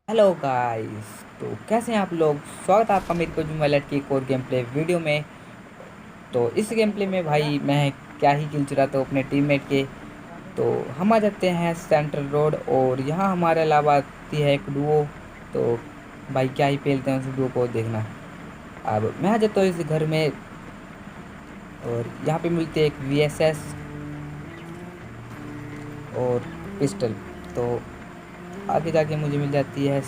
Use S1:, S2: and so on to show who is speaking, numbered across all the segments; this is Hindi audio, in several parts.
S1: Hello guys. तो कैसे हैं आप लोग। स्वागत है आपका मेरे को जो वैलेट की एक और गेम प्ले वीडियो में। तो इस गेम प्ले में भाई मैं क्या ही किल चुराता हूँ अपने टीममेट के। तो हम आ जाते हैं सेंट्रल रोड और यहाँ हमारे अलावा आती है एक डुओ। तो भाई क्या ही पेलते हैं उस डुओ को देखना। अब मैं आ जाता हूँ इस घर में और यहाँ पे मिलती है एक वीएसएस और पिस्टल। तो आगे जाके मुझे मिल जाती है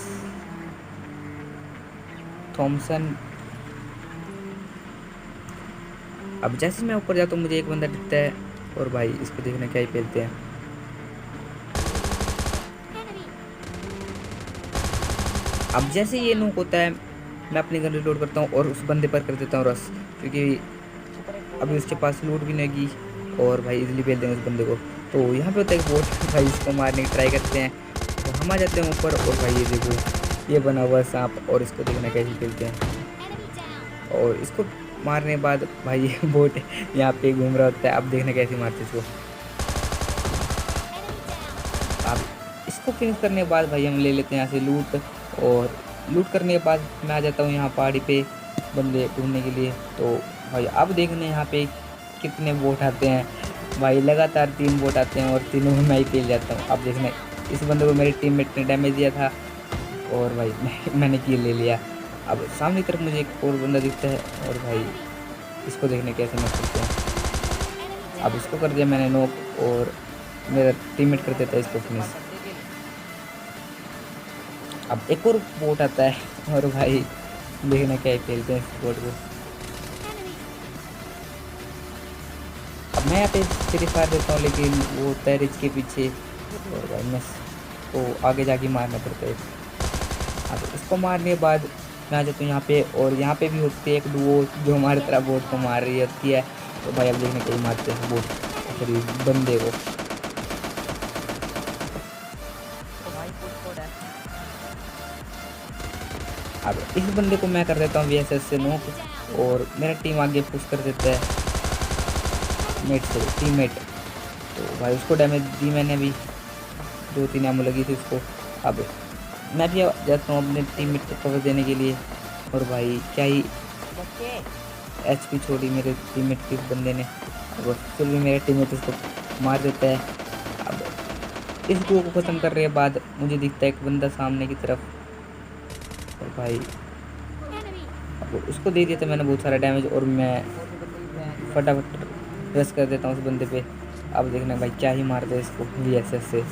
S1: थॉमसन। अब जैसे मैं ऊपर जाता हूँ मुझे एक बंदा दिखता है और भाई इसको देखना क्या ही पेलते हैं। अब जैसे ये नोक होता है मैं अपनी गन रिलोड करता हूँ और उस बंदे पर कर देता हूँ रस, क्योंकि अभी उसके पास लूट भी नहीं की और भाई इजीली पेल देंगे उस बंदे को। तो यहाँ पे होता है एक बोट भाई इसको मारने की ट्राई करते हैं। तो हम आ जाते हैं ऊपर और भाई ये देखो ये बना हुआ है सांप और इसको देखना कैसे पेलते हैं। और इसको मारने के बाद भाई ये बोट यहाँ पे घूम रहा होता है। अब देखना कैसे मारते हैं इसको। अब इसको फिनिश करने के बाद भाई हम ले लेते हैं यहाँ से लूट। और लूट करने के बाद मैं आ जाता हूँ यहाँ पहाड़ी पे बंदे ढूंढने के लिए। तो भाई अब देखने यहाँ पे कितने बोट आते हैं। भाई लगातार 3 बोट आते हैं और तीनों में मैं ही पेल जाता हूँ। अब देखना इस बंदे को मेरे टीममेट ने डैमेज दिया था और भाई मैंने किल ले लिया। अब सामने की तरफ मुझे एक और बंदा दिखता है और भाई इसको देखने कैसे मैं करते हैं। अब इसको कर दिया मैंने नॉक और मेरा टीममेट कर देता है इसको फिनिश। अब एक और बोट आता है और भाई देखना क्या ही खेलते हैं इस बोट को। अब मैं यहाँ पे फ्री फायर देता हूँ लेकिन वो होता है रिच के पीछे और भाई मैं को आगे जाके मारना पड़ता है। अब इसको मारने के बाद मैं आ जाता हूँ यहाँ पे और यहाँ पे भी होती है एक डुओ जो हमारी तरह बोट को मार रही होती है। तो भाई अब देखने कहीं मारते हैं बोट सॉरी बंदे को। अब इस बंदे को मैं कर देता हूँ वीएसएस से नोक और मेरा टीम आगे पुश कर देता है मेट से टीममेट। तो भाई उसको डैमेज दी मैंने अभी 2-3 एमो लगी थी उसको। अब मैं भी जाता हूँ अपने टीममेट को कवर देने के लिए और भाई क्या ही एचपी छोड़ी मेरे टीममेट के उस बंदे ने। अब फिर भी मेरा टीममेट उसको मार देता है। अब इस डुओ को ख़त्म करने के बाद मुझे दिखता है एक बंदा सामने की तरफ और भाई अब उसको दे दिया था मैंने बहुत सारा डैमेज और मैं फटाफट प्रेस कर देता हूँ उस बंदे पे। अब देखना भाई क्या ही मारता है इसको वीएसएस से।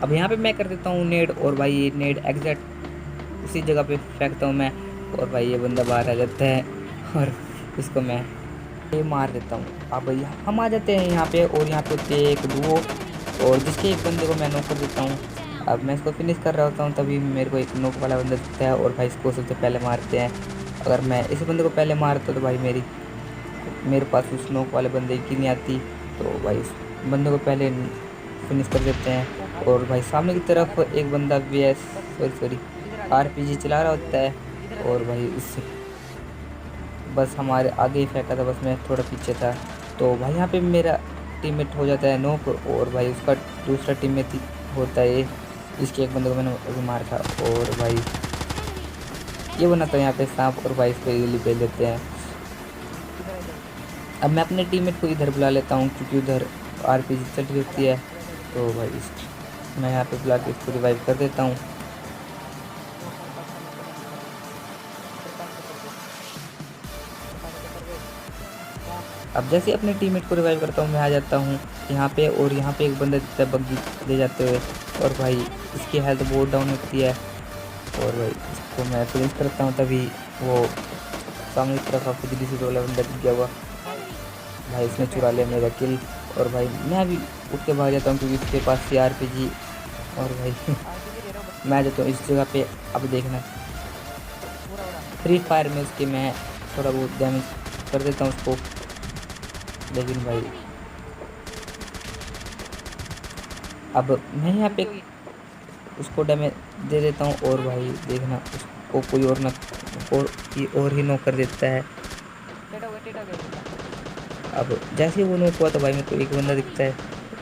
S1: अब यहाँ पे मैं कर देता हूँ नेड और भाई ये नेड एग्जैक्ट उसी जगह पे फेंकता हूँ मैं और भाई ये बंदा बाहर आ जाता है और इसको मैं ये मार देता हूँ। अब हम आ जाते हैं यहाँ पे और यहाँ पे होते हैं एक डुओ और जिसके एक बंदे को मैं नॉक कर देता हूँ। अब मैं इसको फिनिश कर रहा होता हूँ तभी मेरे को एक नॉक वाला बंदा दिखता है और भाई इसको सबसे पहले मारते हैं। अगर मैं इस बंदे को पहले मारता तो भाई मेरे पास उस नॉक वाले बंदे की नहीं आती। तो भाई उस बंदे को पहले फिनिश कर देते हैं। और भाई सामने की तरफ एक बंदा वीएस सॉरी सॉरी आरपीजी चला रहा होता है और भाई उससे बस हमारे आगे ही फेंका था, बस मैं थोड़ा पीछे था। तो भाई यहाँ पे मेरा टीममेट हो जाता है नॉक और भाई उसका दूसरा टीममेट होता है इसके एक बंदे को मैंने अभी मारा था और भाई ये बना था यहाँ पे सांप और भाई इसको इजीली पेल देते हैं। अब मैं अपने टीममेट को इधर बुला लेता हूँ क्योंकि उधर आरपीजी चल रही होती है। तो भाई मैं यहाँ पे बुला के इसको रिवाइव कर देता हूँ। अब जैसे अपने टीममेट को रिवाइव करता हूँ मैं आ जाता हूँ यहाँ पे और यहाँ पे एक बंदा दिखता है बग्गी ले जाते हुए और भाई इसकी हेल्थ बहुत डाउन होती है और भाई इसको मैं फिनिश करता हूँ तभी वो सामने की तरफ आपको दिल्ली से वाला बंदा दिख गया हुआ। भाई इसने चुरा लिया मेरा किल और भाई मैं भी उठ के भाग जाता हूँ क्योंकि इसके पास CRPG और भाई मैं आ जाता हूँ इस जगह पे। अब देखना फ्री फायर में उसके मैं थोड़ा बहुत डैमेज कर देता हूँ उसको लेकिन भाई अब मैं यहाँ पे उसको डैमेज दे देता हूँ और भाई देखना उसको कोई और ना और ही नॉक कर देता है। अब जैसे ही वो नॉक हुआ तो भाई मेरे को एक बंदा दिखता है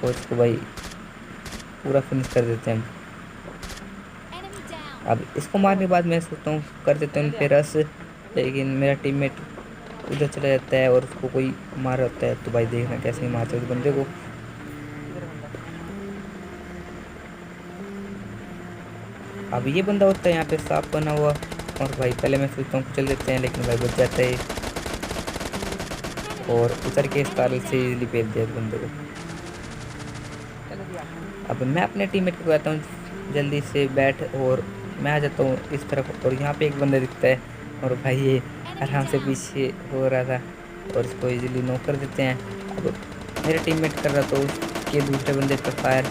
S1: और उसको भाई पूरा फिनिश कर देते हैं हम। अब इसको मारने के बाद मैं सोचता हूँ कर देता हूँ उन पे रश, लेकिन मेरा टीममेट उधर चला जाता है और उसको कोई मार होता है। तो भाई देखना कैसे नहीं मारते उस बंदे को। अब ये बंदा होता है यहाँ पे सांप बना हुआ, और भाई पहले मैं सोचता हूँ चल देते हैं, लेकिन भाई बच जाता है और उतर के इस ताल से इजीली फेंक दिया उस बंदे को। अब मैं अपने टीममेट को कहता हूँ जल्दी से बैठ, और मैं आ जाता हूँ इस तरफ, और यहाँ पे एक बंदा दिखता है और भाई ये आराम से पीछे हो रहा था और इसको इजीली नॉक कर देते हैं। अब मेरा टीममेट कर रहा तो उसके दूसरे बंदे पर फायर,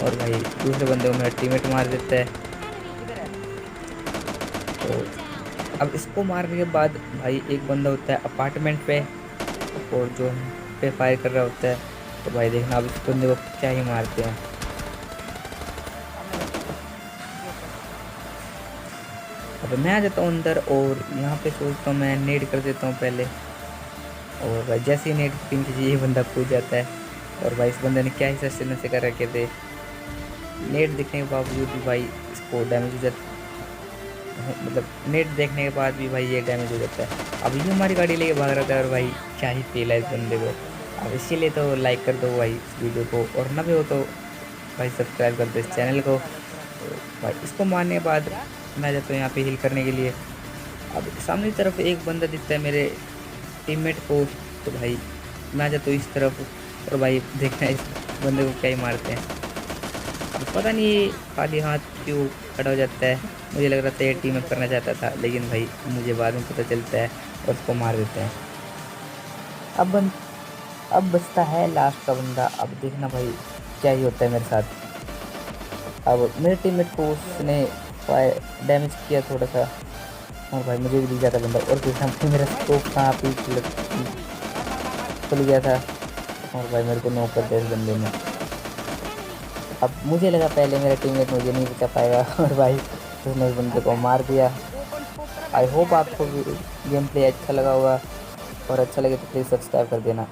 S1: और भाई दूसरे बंदे को मेरा टीममेट मार देता है। तो अब इसको मारने के बाद भाई एक बंदा होता है अपार्टमेंट पे, और जो हम पे फायर कर रहा होता है। तो भाई देखना अब इस बंदे को क्या ही मारते हैं। अब मैं आ जाता हूँ अंदर, और यहाँ पे सोचता हूँ मैं नेड कर देता हूँ पहले, और भाई जैसे ही नेड पिन कीजिए ये बंदा कूद जाता है। और भाई इस बंदे ने क्या ही सस्ते नशे कर रखे थे, नेट दिखने के बावजूद भी भाई इसको डैमेज हो जाता, मतलब नेट देखने के बाद भी भाई ये डैमेज हो जाता है। अब ये हमारी गाड़ी लेके भाग रहा था, और भाई क्या ही फेल है इस बंदे को। अब इसीलिए तो लाइक कर दो भाई इस वीडियो को, और ना भी हो तो भाई सब्सक्राइब कर दो इस चैनल को। तो भाई इसको मारने के बाद मैं जाता हूँ यहाँ पे हील करने के लिए। अब सामने की तरफ एक बंदा दिखता है मेरे टीममेट को, तो भाई मैं आ जाता हूँ इस तरफ, और भाई देखना इस बंदे को क्या ही मारते हैं। अब पता नहीं ये खाली हाथ क्यों खड़ा हो जाता है, मुझे लग रहा था ये टीम अप करना चाहता था, लेकिन भाई मुझे बाद में पता चलता है और उसको मार देते हैं। अब बचता है लास्ट का बंदा। अब देखना भाई क्या ही होता है मेरे साथ। अब मेरे टीममेट को उसने डैमेज किया थोड़ा सा, और भाई मुझे भी दिख जाता बंदा, और देखना भाई मेरा स्कोप कहाँ पे खुल गया था, और भाई मेरे को नॉक कर दिया इस बंदे ने। अब मुझे लगा पहले मेरा टीममेट मुझे नहीं बचा पाएगा, और भाई उसने उस बंदे को मार दिया। आई होप आपको गेम प्ले अच्छा लगा होगा, और अच्छा लगे तो प्लीज़ सब्सक्राइब कर देना।